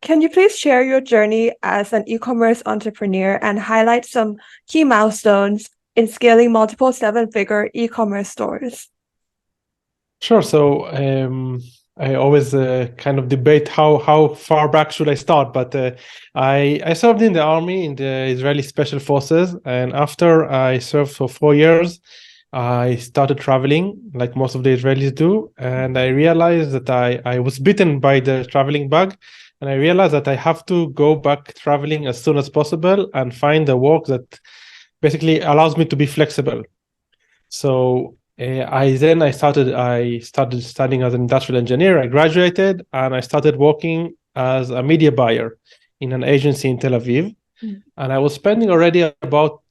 can you please share your journey as an e-commerce entrepreneur and highlight some key milestones in scaling multiple seven-figure e-commerce stores? Sure. So I always kind of debate how far back should I start, but I served in the army in the Israeli Special Forces, and after I served for 4 years, I started traveling like most of the Israelis do, and I realized that I was bitten by the traveling bug, and I realized that I have to go back traveling as soon as possible and find a work that basically allows me to be flexible. So I started studying as an industrial engineer. I graduated and I started working as a media buyer in an agency in Tel Aviv. And I was spending already about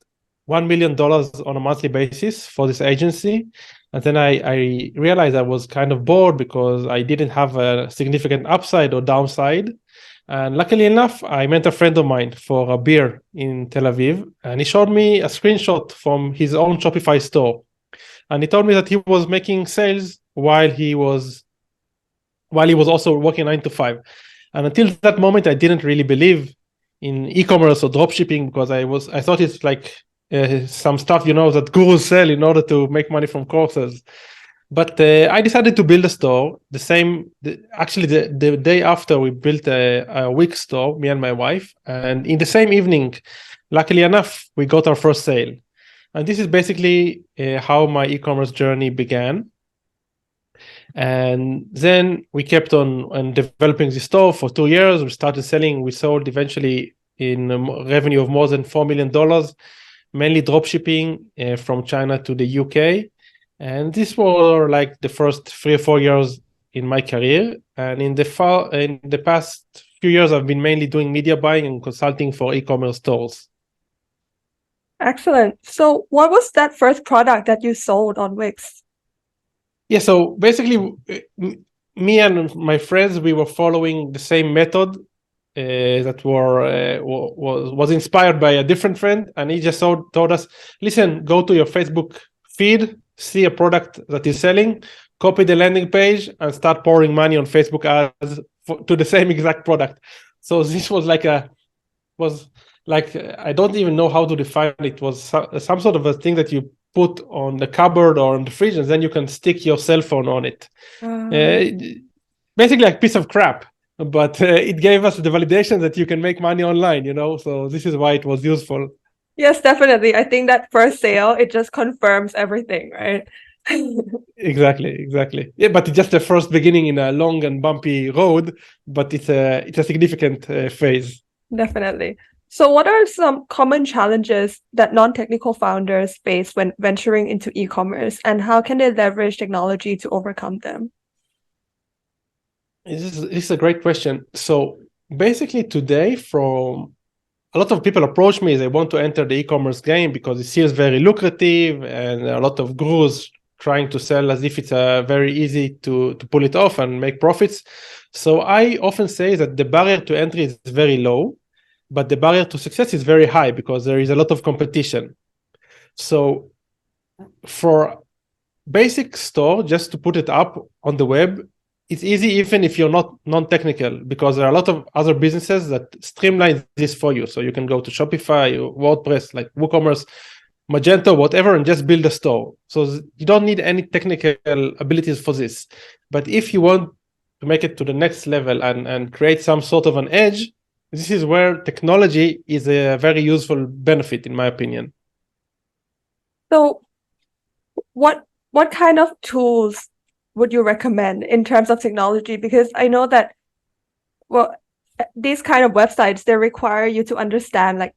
$1 million on a monthly basis for this agency. And then I realized I was kind of bored because I didn't have a significant upside or downside. And luckily enough, I met a friend of mine for a beer in Tel Aviv, and he showed me a screenshot from his own Shopify store. And he told me that he was making sales while he was also working 9 to 5. And until that moment, I didn't really believe in e-commerce or dropshipping because I thought it's like some stuff that gurus sell in order to make money from courses. But I decided to build a store. The day after we built a Wix store, me and my wife, and in the same evening, luckily enough, we got our first sale. And this is basically how my e-commerce journey began. And then we kept on developing the store for 2 years. We started selling. We sold eventually in revenue of more than $4 million, mainly dropshipping from China to the UK. And these were like the first 3 or 4 years in my career. And in the past few years, I've been mainly doing media buying and consulting for e-commerce stores. Excellent. So what was that first product that you sold on Wix? Yeah, so basically, me and my friends, we were following the same method that was inspired by a different friend, and he just told us, listen, go to your Facebook feed, see a product that is selling, copy the landing page, and start pouring money on Facebook ads to the same exact product. So this was like I don't even know how to define it. It was some sort of a thing that you put on the cupboard or on the fridge, and then you can stick your cell phone on it. Basically like a piece of crap, but it gave us the validation that you can make money online, so this is why it was useful. Yes, definitely. I think that first sale, it just confirms everything, right? Exactly. Yeah, but it's just the first beginning in a long and bumpy road, but it's a significant phase. Definitely. So what are some common challenges that non-technical founders face when venturing into e-commerce, and how can they leverage technology to overcome them? This is a great question. So basically today, a lot of people approach me, they want to enter the e-commerce game because it seems very lucrative, and a lot of gurus trying to sell as if it's very easy to pull it off and make profits. So I often say that the barrier to entry is very low, but the barrier to success is very high because there is a lot of competition. So for basic store, just to put it up on the web, it's easy even if you're not non-technical, because there are a lot of other businesses that streamline this for you. So you can go to Shopify or WordPress, like WooCommerce, Magento, whatever, and just build a store. So you don't need any technical abilities for this. But if you want to make it to the next level and create some sort of an edge, this is where technology is a very useful benefit, in my opinion. So what kind of tools would you recommend in terms of technology? Because I know that, these kind of websites, they require you to understand like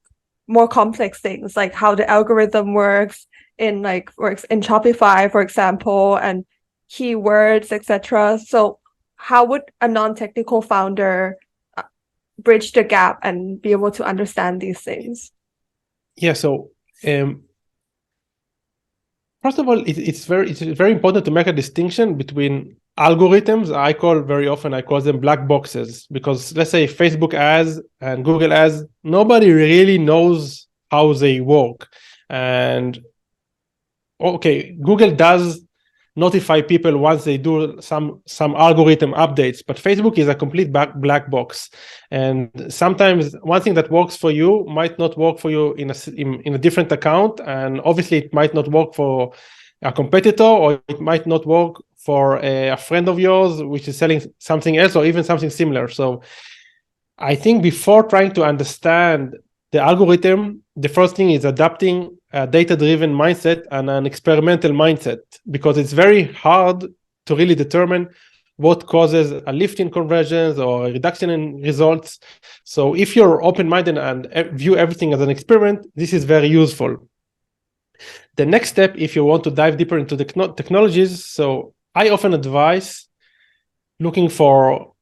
more complex things, like how the algorithm works in Shopify, for example, and keywords, etc. So how would a non-technical founder bridge the gap and be able to understand these things? Yeah, so first of all, it's very important to make a distinction between algorithms. I call them black boxes, because let's say Facebook ads and Google ads, nobody really knows how they work. And okay, Google does notify people once they do some algorithm updates. But Facebook is a complete black box, and sometimes one thing that works for you might not work for you in a different account, and obviously it might not work for a competitor, or it might not work for a friend of yours which is selling something else or even something similar. So I think before trying to understand the algorithm, the first thing is adapting a data-driven mindset and an experimental mindset, because it's very hard to really determine what causes a lift in conversions or a reduction in results. So if you're open-minded and view everything as an experiment, this is very useful. The next step, if you want to dive deeper into the technologies, so I often advise looking for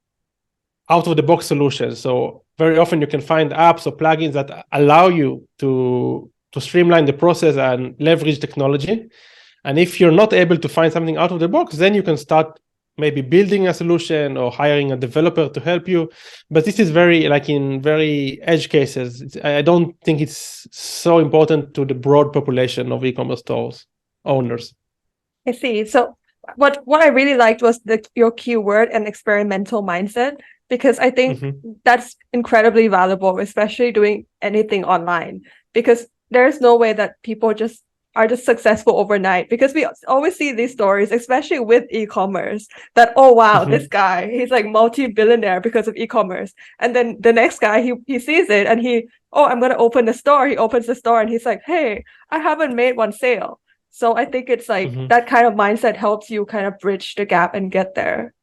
out-of-the-box solutions. So very often you can find apps or plugins that allow you to streamline the process and leverage technology. And if you're not able to find something out of the box, then you can start maybe building a solution or hiring a developer to help you. But this is very, like, in very edge cases. I don't think it's so important to the broad population of e-commerce stores owners. I see. So what I really liked was your keyword and experimental mindset, because I think that's incredibly valuable, especially doing anything online, because there's no way that people are just successful overnight, because we always see these stories, especially with e-commerce, that, oh wow, this guy, he's like multi-billionaire because of e-commerce. And then the next guy, he sees it and I'm going to open the store. He opens the store and he's like, hey, I haven't made one sale. So I think it's like that kind of mindset helps you kind of bridge the gap and get there.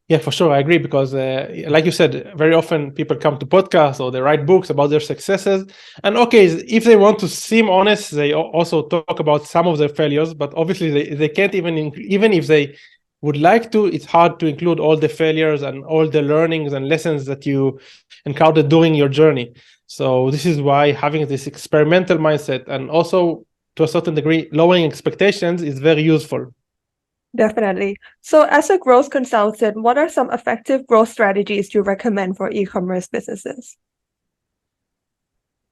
Yeah, for sure. I agree, because like you said, very often people come to podcasts or they write books about their successes. And okay, if they want to seem honest, they also talk about some of their failures, but obviously they can't even if they would like to, it's hard to include all the failures and all the learnings and lessons that you encountered during your journey. So this is why having this experimental mindset, and also to a certain degree, lowering expectations, is very useful. Definitely. So as a growth consultant, what are some effective growth strategies you recommend for e-commerce businesses?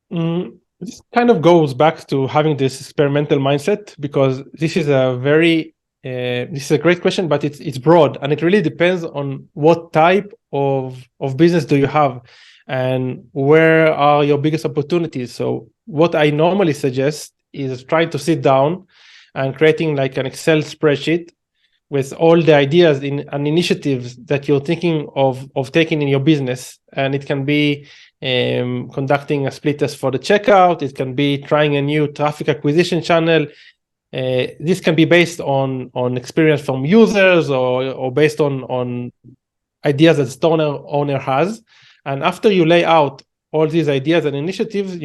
This kind of goes back to having this experimental mindset, because this is a great question, but it's broad, and it really depends on what type of business do you have and where are your biggest opportunities. So what I normally suggest is trying to sit down and creating like an Excel spreadsheet with all the ideas and initiatives that you're thinking of taking in your business. And it can be conducting a split test for the checkout. It can be trying a new traffic acquisition channel. This can be based on experience from users or based on ideas that the store owner has. And after you lay out all these ideas and initiatives,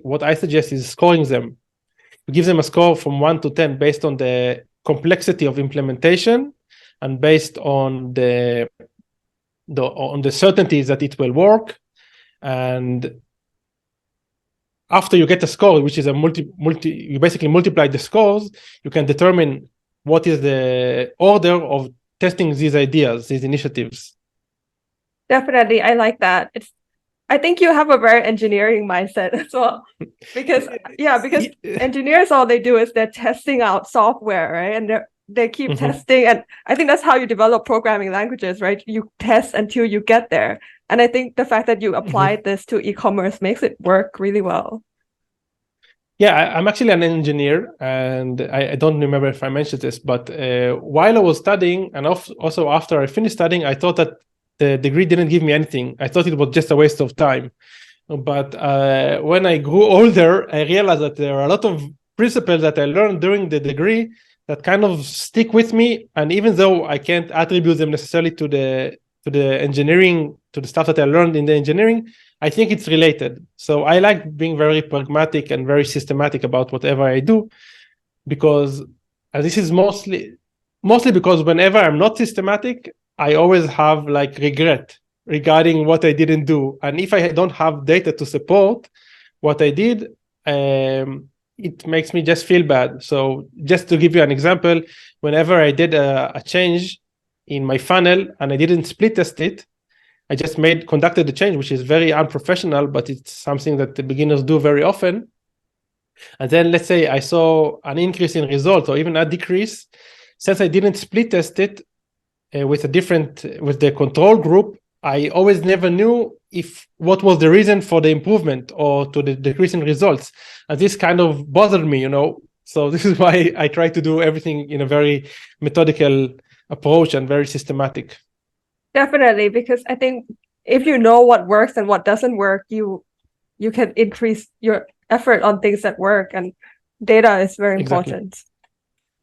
what I suggest is scoring them. You give them a score from 1 to 10 based on the complexity of implementation and based on the certainties that it will work. And after you get a score, which is a you basically multiply the scores, you can determine what is the order of testing these ideas, these initiatives. Definitely, I like that. I think you have a very engineering mindset as well, because engineers, all they do is they're testing out software, right? And they keep testing, and I think that's how you develop programming languages, right? You test until you get there. And I think the fact that you applied this to e-commerce makes it work really well. Yeah, I'm actually an engineer, and I don't remember if I mentioned this, but while I was studying, and also after I finished studying, I thought that the degree didn't give me anything. I thought it was just a waste of time. But when I grew older, I realized that there are a lot of principles that I learned during the degree that kind of stick with me. And even though I can't attribute them necessarily to the engineering, to the stuff that I learned in the engineering, I think it's related. So I like being very pragmatic and very systematic about whatever I do, because this is mostly because whenever I'm not systematic, I always have like regret regarding what I didn't do. And if I don't have data to support what I did, it makes me just feel bad. So just to give you an example, whenever I did a change in my funnel and I didn't split test it, I just conducted the change, which is very unprofessional, but it's something that the beginners do very often. And then let's say I saw an increase in results or even a decrease. Since I didn't split test it with the control group, I always never knew what was the reason for the improvement or to the decrease in results. And this kind of bothered me, So this is why I try to do everything in a very methodical approach and very systematic. Definitely, because I think if you know what works and what doesn't work, you can increase your effort on things that work, and data is very Exactly. important.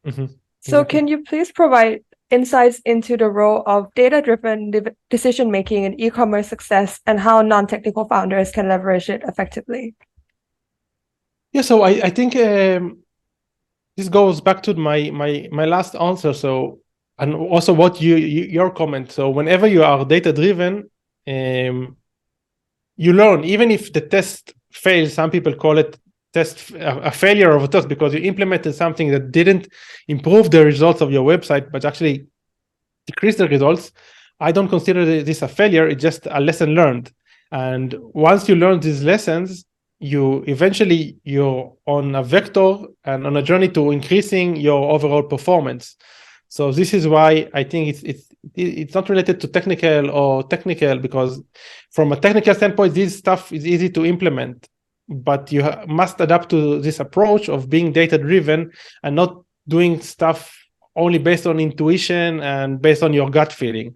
Mm-hmm. So Exactly. can you please provide insights into the role of data-driven decision making in e-commerce success and how non-technical founders can leverage it effectively? Yeah, so I think this goes back to my last answer. So, and also what your comment. So whenever you are data driven, you learn. Even if the test fails, some people call it a failure of a test because you implemented something that didn't improve the results of your website, but actually decrease the results. I don't consider this a failure. It's just a lesson learned. And once you learn these lessons, you're on a vector and on a journey to increasing your overall performance. So this is why I think it's not related to technical because from a technical standpoint, this stuff is easy to implement, but you must adapt to this approach of being data driven and not doing stuff only based on intuition and based on your gut feeling.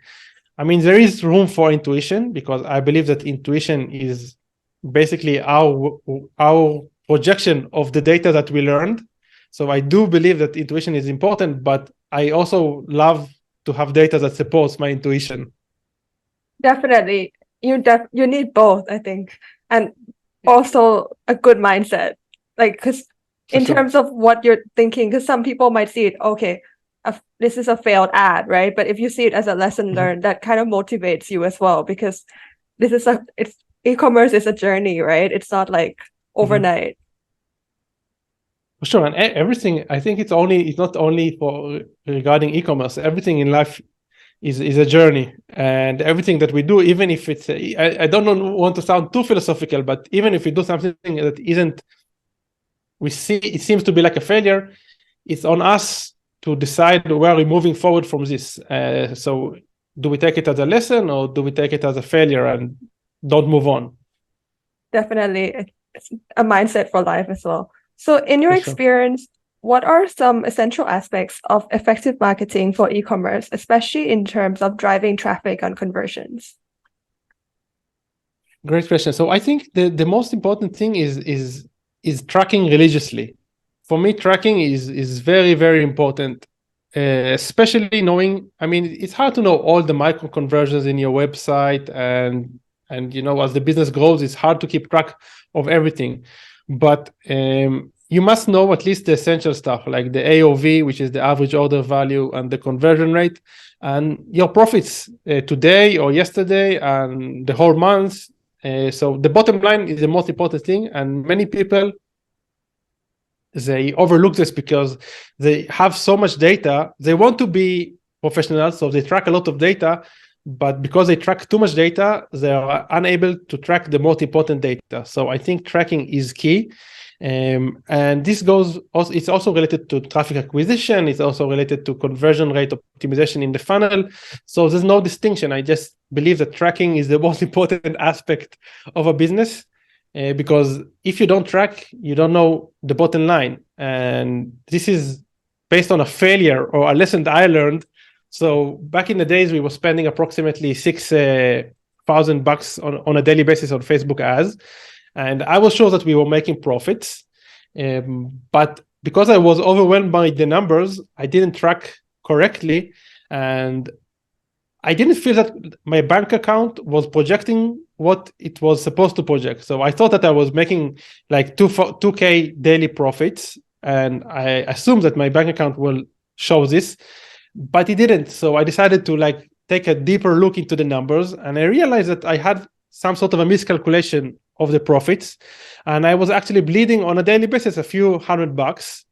I mean, there is room for intuition because I believe that intuition is basically our projection of the data that we learned. So I do believe that intuition is important, but I also love to have data that supports my intuition. Definitely. You need both, I think. And also a good mindset. Like, because in terms of what you're thinking, because some people might see it, okay, this is a failed ad, right? But if you see it as a lesson learned, that kind of motivates you as well, because it's e-commerce is a journey, right? It's not like overnight. For sure, and everything. I think it's not only for regarding e-commerce. Everything in life is a journey, and everything that we do, even if it's I don't want to sound too philosophical, but even if we do something that isn't, we see it seems to be like a failure, it's on us to decide where we're moving forward from this. So do we take it as a lesson or do we take it as a failure and don't move on? Definitely. It's a mindset for life as well. So in your experience, what are some essential aspects of effective marketing for e-commerce, especially in terms of driving traffic and conversions? Great question. So I think the most important thing is tracking religiously. For me, tracking is very, very important, especially knowing, I mean, it's hard to know all the micro conversions in your website and as the business grows, it's hard to keep track of everything. But you must know at least the essential stuff like the AOV, which is the average order value, and the conversion rate, and your profits today or yesterday and the whole month. So the bottom line is the most important thing, and many people, they overlook this because they have so much data. They want to be professional, so they track a lot of data, but because they track too much data, they are unable to track the most important data. So I think tracking is key. And this it's also related to traffic acquisition. It's also related to conversion rate optimization in the funnel. So there's no distinction. I just believe that tracking is the most important aspect of a business. Because if you don't track, you don't know the bottom line. And this is based on a failure or a lesson that I learned. So back in the days, we were spending approximately $6,000 on a daily basis on Facebook ads. And I was sure that we were making profits. But because I was overwhelmed by the numbers, I didn't track correctly. And I didn't feel that my bank account was projecting what it was supposed to project. So I thought that I was making like 2K daily profits. And I assumed that my bank account will show this, but it didn't. So I decided to take a deeper look into the numbers. And I realized that I had some sort of a miscalculation of the profits. And I was actually bleeding on a daily basis a few $100.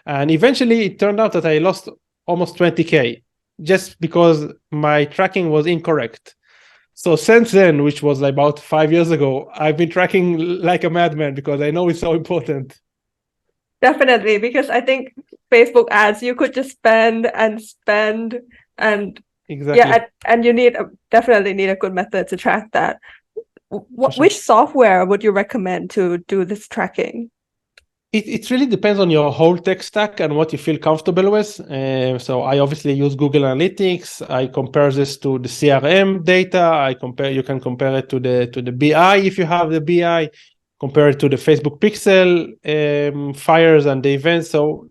And eventually it turned out that I lost almost 20K just because my tracking was incorrect. So since then, which was about 5 years ago, I've been tracking like a madman because I know it's so important. Definitely, because I think Facebook ads, you could just spend and spend and Exactly. and you definitely need a good method to track that. For sure. Which software would you recommend to do this tracking? It really depends on your whole tech stack and what you feel comfortable with. So I obviously use Google Analytics. I compare this to the CRM data. You can compare it to the BI if you have the BI. Compare it to the Facebook Pixel fires and the events. So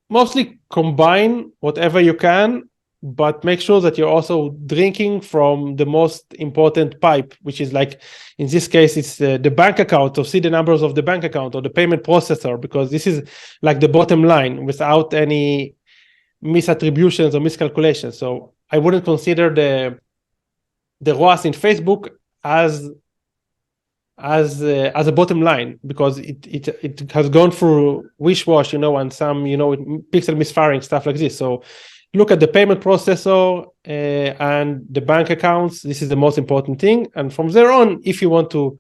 mostly combine whatever you can, but make sure that you're also drinking from the most important pipe, which is like, in this case, it's the bank account, to see the numbers of the bank account or the payment processor, because this is like the bottom line without any misattributions or miscalculations. So I wouldn't consider the ROAS in Facebook as a bottom line, because it has gone through wish wash, and some pixel misfiring, stuff like this. So look at the payment processor and the bank accounts. This is the most important thing, and from there on, if you want to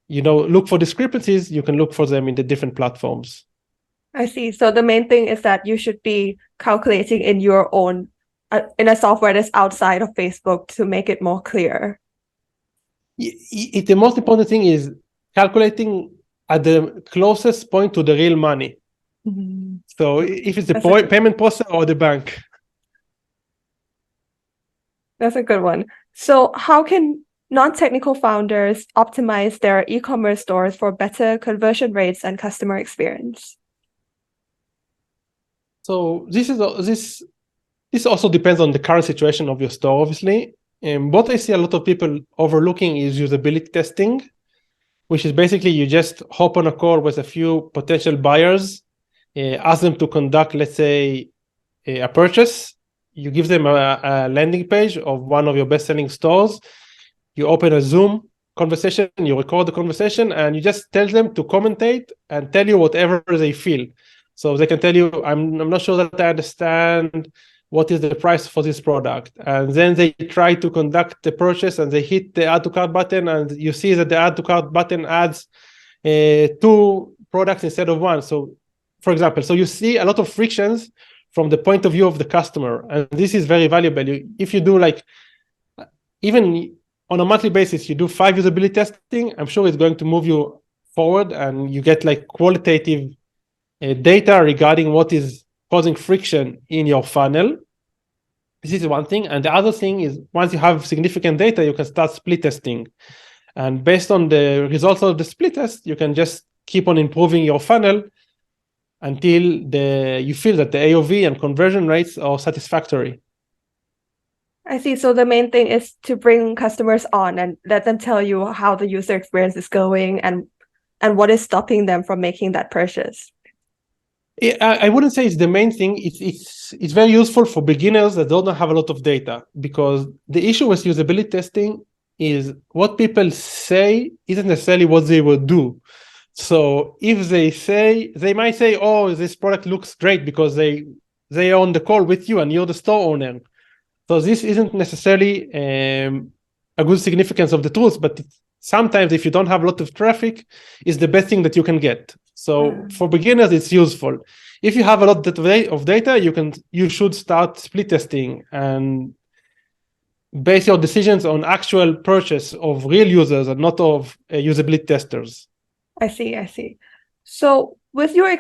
look for discrepancies, you can look for them in the different platforms. I see. So the main thing is that you should be calculating in your own in a software that's outside of Facebook to make it more clear. The most important thing is calculating at the closest point to the real money. Mm-hmm. So if it's the payment processor or the bank. That's a good one. So how can non-technical founders optimize their e-commerce stores for better conversion rates and customer experience? So this also depends on the current situation of your store, obviously. And what I see a lot of people overlooking is usability testing, which is basically you just hop on a call with a few potential buyers, ask them to conduct, let's say, a purchase. You give them a landing page of one of your best-selling stores. You open a Zoom conversation, you record the conversation, and you just tell them to commentate and tell you whatever they feel. So they can tell you, I'm not sure that I understand what is the price for this product. And then they try to conduct the purchase and they hit the add to cart button, and you see that the add to cart button adds 2 products instead of 1. So, for example, so you see a lot of frictions from the point of view of the customer. And this is very valuable. If you do even on a monthly basis, you do 5 usability testing, I'm sure it's going to move you forward, and you get qualitative data regarding what is causing friction in your funnel. This is one thing. And the other thing is, once you have significant data, you can start split testing. And based on the results of the split test, you can just keep on improving your funnel until you feel that the AOV and conversion rates are satisfactory. I see. So the main thing is to bring customers on and let them tell you how the user experience is going and what is stopping them from making that purchase. I wouldn't say it's the main thing. It's very useful for beginners that don't have a lot of data, because the issue with usability testing is what people say isn't necessarily what they will do. So if they might say, oh, this product looks great because they are on the call with you and you're the store owner. So this isn't necessarily a good significance of the tools, but sometimes if you don't have a lot of traffic, it's the best thing that you can get. So for beginners, it's useful. If you have a lot of data, you should start split testing and base your decisions on actual purchase of real users and not of usability testers. I see. So with your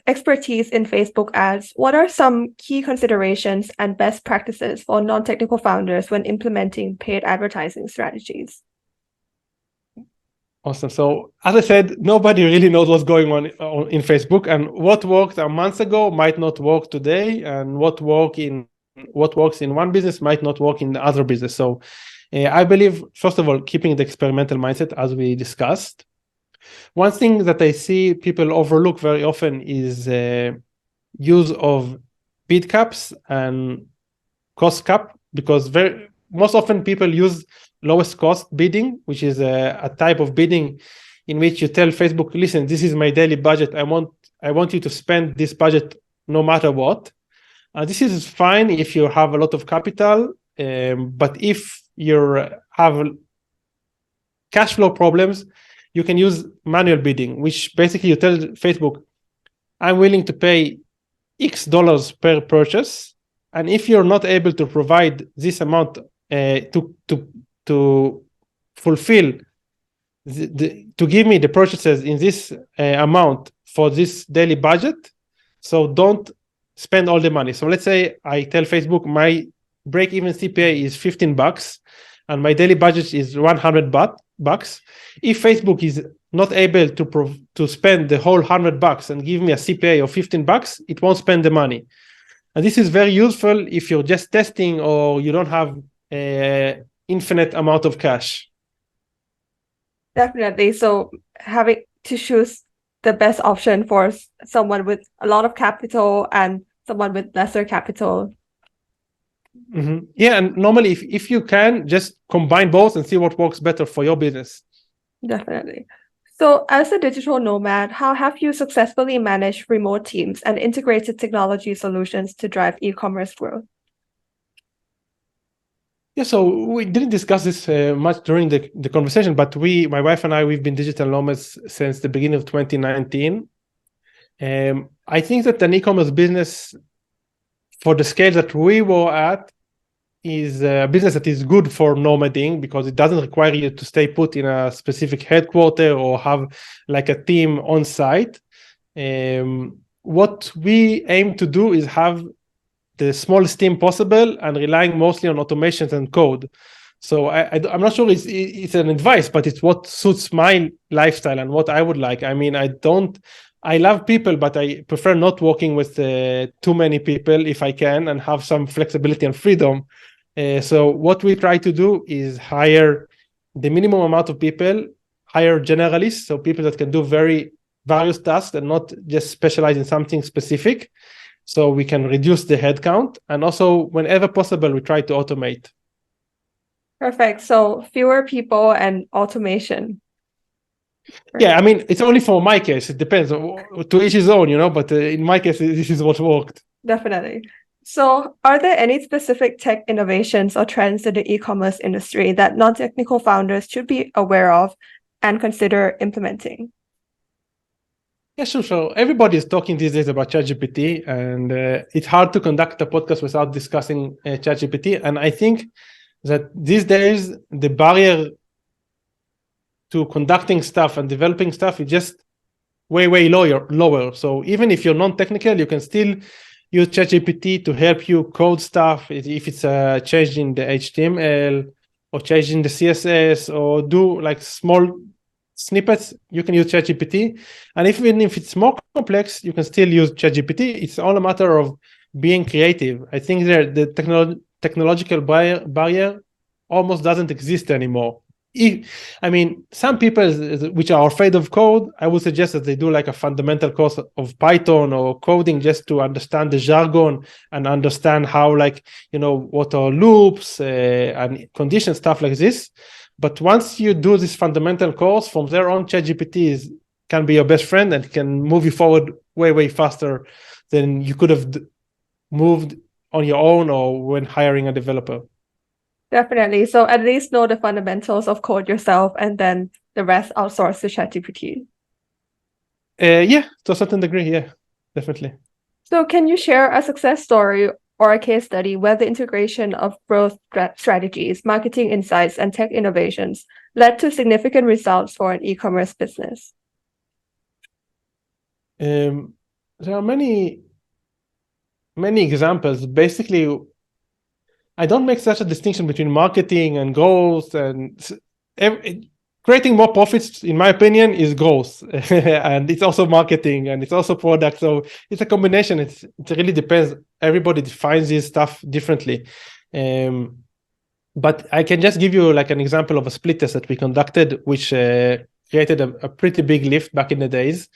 expertise in Facebook ads, what are some key considerations and best practices for non-technical founders when implementing paid advertising strategies? Awesome. So as I said, nobody really knows what's going on in Facebook, and what worked a month ago might not work today, and what works in one business might not work in the other business. So I believe, first of all, keeping the experimental mindset, as we discussed. One thing that I see people overlook very often is use of bid caps and cost cap, because most often people use lowest cost bidding, which is a type of bidding in which you tell Facebook, listen, this is my daily budget. I want you to spend this budget no matter what. This is fine if you have a lot of capital, but if you have cash flow problems, you can use manual bidding, which basically you tell Facebook, I'm willing to pay X dollars per purchase. And if you're not able to provide this amount to fulfill to give me the purchases in this amount for this daily budget, so don't spend all the money. So let's say I tell Facebook my break-even CPA is $15 and my daily budget is $100. If Facebook is not able to spend the whole $100 and give me a CPA of $15, it won't spend the money. And this is very useful if you're just testing or you don't have an infinite amount of cash. Definitely. So having to choose the best option for someone with a lot of capital and someone with lesser capital. Mm-hmm. Yeah, and normally if you can, just combine both and see what works better for your business. Definitely. So as a digital nomad, how have you successfully managed remote teams and integrated technology solutions to drive e-commerce growth? Yeah, so we didn't discuss this much during the conversation, but my wife and I, we've been digital nomads since the beginning of 2019. I think that an e-commerce business, for the scale that we were at, is a business that is good for nomading because it doesn't require you to stay put in a specific headquarter or have like a team on site. What we aim to do is have the smallest team possible and relying mostly on automations and code. So I'm not sure it's an advice, but it's what suits my lifestyle and what I would like. I mean, I love people, but I prefer not working with too many people if I can and have some flexibility and freedom. So what we try to do is hire the minimum amount of people, hire generalists, so people that can do various tasks and not just specialize in something specific. So we can reduce the headcount. And also, whenever possible, we try to automate. Perfect. So fewer people and automation. Yeah, I mean, it's only for my case. It depends. To each his own, but in my case, this is what worked. Definitely. So are there any specific tech innovations or trends in the e-commerce industry that non-technical founders should be aware of and consider implementing? Yeah, sure. So everybody is talking these days about ChatGPT, and it's hard to conduct a podcast without discussing ChatGPT. And I think that these days, the barrier to conducting stuff and developing stuff is just way lower. So even if you're non-technical, you can still use ChatGPT to help you code stuff. If it's a change in the HTML or change in the CSS or do like small snippets, you can use ChatGPT. And even if it's more complex, you can still use ChatGPT. It's all a matter of being creative. I think that the technological barrier almost doesn't exist anymore. I mean, some people which are afraid of code, I would suggest that they do like a fundamental course of Python or coding just to understand the jargon and understand how, what are loops and conditions, stuff like this. But once you do this fundamental course, from there on, ChatGPT can be your best friend and can move you forward way faster than you could have moved on your own or when hiring a developer. Definitely. So at least know the fundamentals of code yourself and then the rest outsource to ChatGPT. Yeah, to a certain degree. Yeah, definitely. So can you share a success story or a case study where the integration of growth strategies, marketing insights, and tech innovations led to significant results for an e-commerce business? There are many examples. Basically, I don't make such a distinction between marketing and growth, and creating more profits, in my opinion, is growth. And it's also marketing and it's also product. So it's a combination. It really depends. Everybody defines this stuff differently. But I can just give you like an example of a split test that we conducted, which created a pretty big lift back in the days.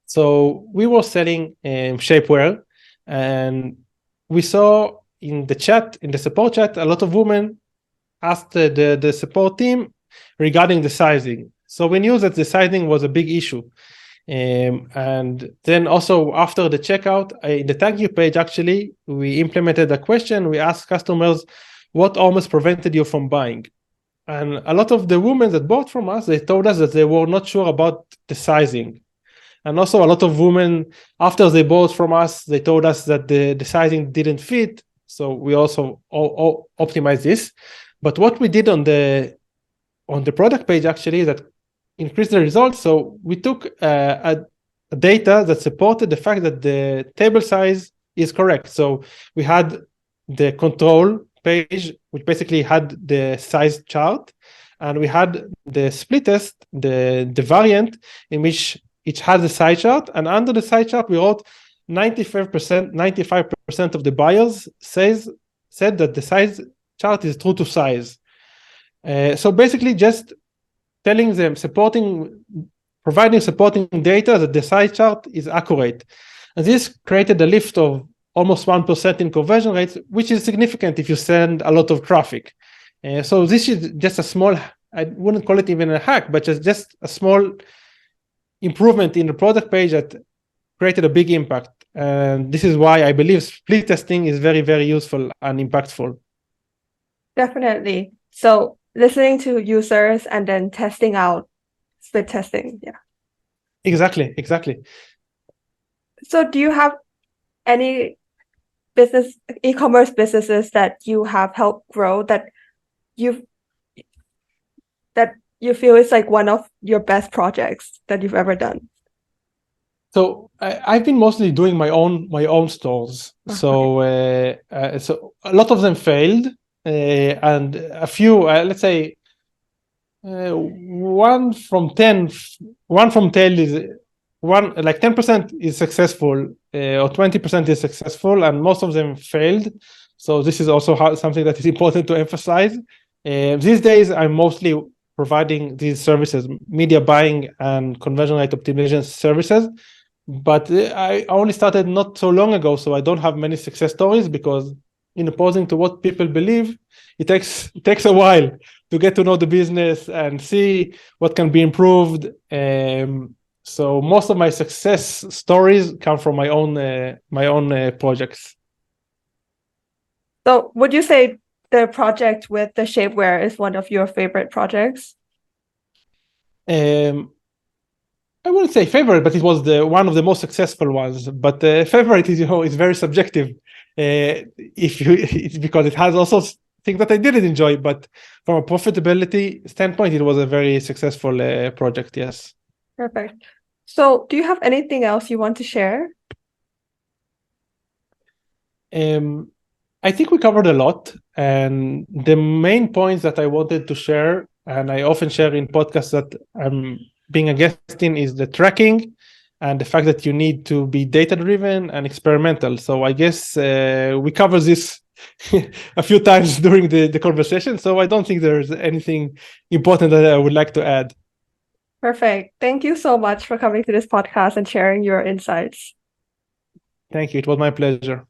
So we were selling shapewear, and we saw in the support chat, a lot of women asked the support team regarding the sizing. So we knew that the sizing was a big issue. And then also after the checkout, in the thank you page, actually, we implemented a question. We asked customers, what almost prevented you from buying? And a lot of the women that bought from us, they told us that they were not sure about the sizing. And also a lot of women, after they bought from us, they told us that the sizing didn't fit. So we also optimized this. But what we did on the product page actually that increased the results. So we took a data that supported the fact that the table size is correct. So we had the control page, which basically had the size chart, and we had the split test, the variant in which it had the size chart, and under the size chart we wrote 95% of the buyers said that the size chart is true to size. So basically just telling them, providing supporting data that the size chart is accurate. And this created a lift of almost 1% in conversion rates, which is significant if you send a lot of traffic. So this is just a small, I wouldn't call it even a hack, but just a small improvement in the product page that created a big impact. And this is why I believe split testing is very, very useful and impactful. Definitely. So listening to users and then testing out, split testing. Yeah. Exactly. So do you have any e-commerce businesses that you have helped grow that you feel is like one of your best projects that you've ever done? So I've been mostly doing my own stores. So so a lot of them failed, and a few, let's say, 1 from 10 is like 10% is successful, or 20% is successful, and most of them failed. So this is also something that is important to emphasize. These days, I'm mostly providing these services, media buying and conversion rate optimization services. But I only started not so long ago, so I don't have many success stories, because in opposing to what people believe, it takes a while to get to know the business and see what can be improved. So most of my success stories come from my own projects. So would you say the project with the shapewear is one of your favorite projects? I wouldn't say favorite, but it was one of the most successful ones. But favorite is very subjective. It's because it has also things that I didn't enjoy, but from a profitability standpoint, it was a very successful project. Yes. Perfect. So do you have anything else you want to share? I think we covered a lot, and the main points that I wanted to share, and I often share in podcasts that I'm being a guest in, is the tracking and the fact that you need to be data-driven and experimental. So I guess we covered this a few times during the conversation, so I don't think there's anything important that I would like to add. Perfect. Thank you so much for coming to this podcast and sharing your insights. Thank you. It was my pleasure.